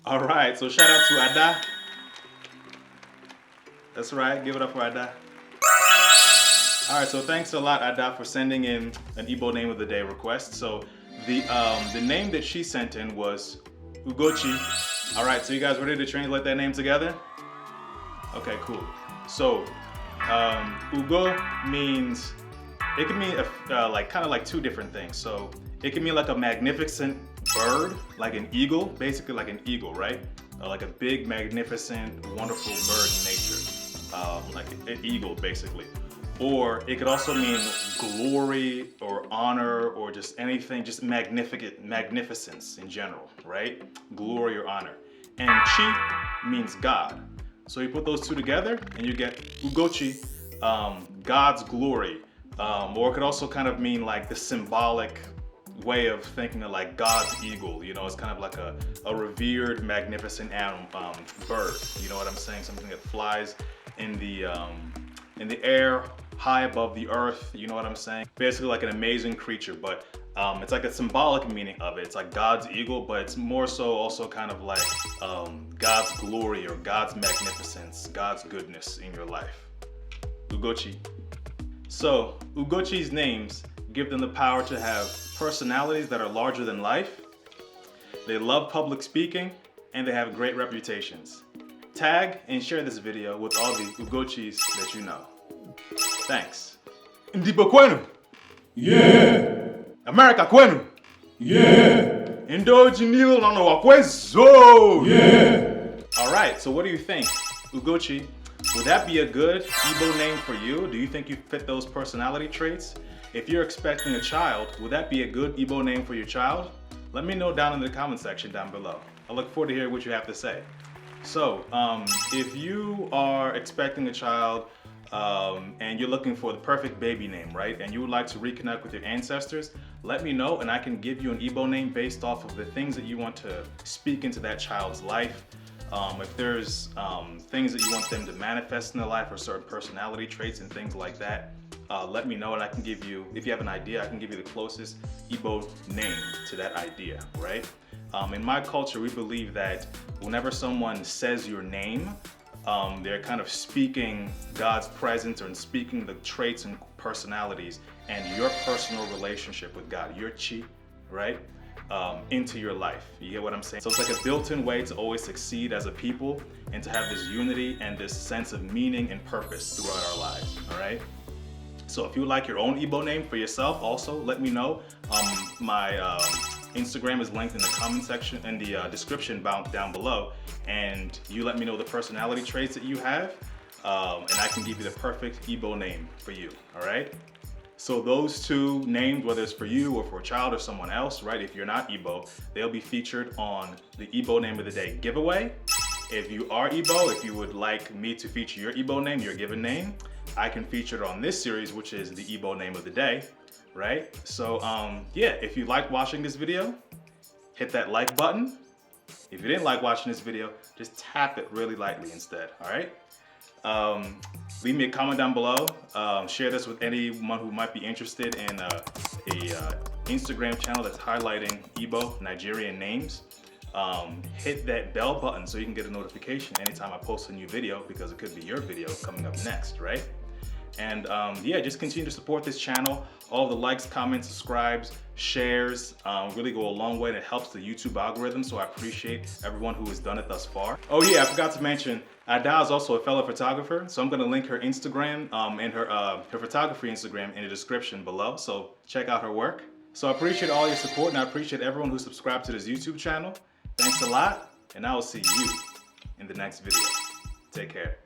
All right, so shout out to Ada. That's right, give it up for Ada. All right, so thanks a lot, Ada, for sending in an Igbo name of the day request. So the name that she sent in was Ugochi. All right, so you guys ready to translate that name together? Okay, cool. So Ugo means, it can mean like kind of like two different things. So it can mean like a magnificent bird, like an eagle, basically like an eagle, right? Like a big, magnificent, wonderful bird in nature, like an eagle, basically. Or it could also mean glory or honor or just anything, just magnificence in general, right? Glory or honor. And chi means God. So you put those two together and you get Ugochi, God's glory. Or it could also kind of mean like the symbolic way of thinking of like God's eagle. You know, it's kind of like a revered, magnificent animal, bird. You know what I'm saying? Something that flies in the air, high above the earth. You know what I'm saying? Basically like an amazing creature, but it's like a symbolic meaning of it. It's like God's eagle, but it's more so also kind of like God's glory or God's magnificence, God's goodness in your life. Ugochi. So Ugochi's names give them the power to have personalities that are larger than life. They love public speaking and they have great reputations. Tag and share this video with all the Ugochis that you know. Thanks. Ndibo kwenu? Yeah. America kwenu? Yeah. Indoji nilo nano wakwezo? Yeah. Alright, so what do you think? Ugochi, would that be a good Igbo name for you? Do you think you fit those personality traits? If you're expecting a child, would that be a good Igbo name for your child? Let me know down in the comment section down below. I look forward to hearing what you have to say. So, if you are expecting a child and you're looking for the perfect baby name, right? And you would like to reconnect with your ancestors, let me know and I can give you an Igbo name based off of the things that you want to speak into that child's life. If there's things that you want them to manifest in their life or certain personality traits and things like that, let me know and I can give you, if you have an idea, I can give you the closest Igbo name to that idea, right? In my culture, we believe that whenever someone says your name, they're kind of speaking God's presence or speaking the traits and personalities and your personal relationship with God, your chi, right? Into your life. You get what I'm saying? So it's like a built-in way to always succeed as a people and to have this unity and this sense of meaning and purpose throughout our lives, all right? So if you would like your own Igbo name for yourself, also let me know. My Instagram is linked in the comment section, in the description down below, and you let me know the personality traits that you have, and I can give you the perfect Igbo name for you, all right? So those two names, whether it's for you or for a child or someone else, right? If you're not Igbo, they'll be featured on the Igbo Name of the Day giveaway. If you are Igbo, if you would like me to feature your Igbo name, your given name, I can feature it on this series, which is the Igbo Name of the Day, right? So yeah, if you like watching this video, hit that like button. If you didn't like watching this video, just tap it really lightly instead, all right? Leave me a comment down below. Share this with anyone who might be interested in a Instagram channel that's highlighting Igbo Nigerian names. Hit that bell button so you can get a notification anytime I post a new video, because it could be your video coming up next, right? And yeah, just continue to support this channel. All the likes, comments, subscribes, shares really go a long way, and it helps the YouTube algorithm, so I appreciate everyone who has done it thus far. Oh yeah, I forgot to mention, Ada is also a fellow photographer, so I'm gonna link her Instagram and her photography Instagram in the description below, so check out her work. So I appreciate all your support, and I appreciate everyone who subscribed to this YouTube channel. Thanks a lot, and I will see you in the next video. Take care.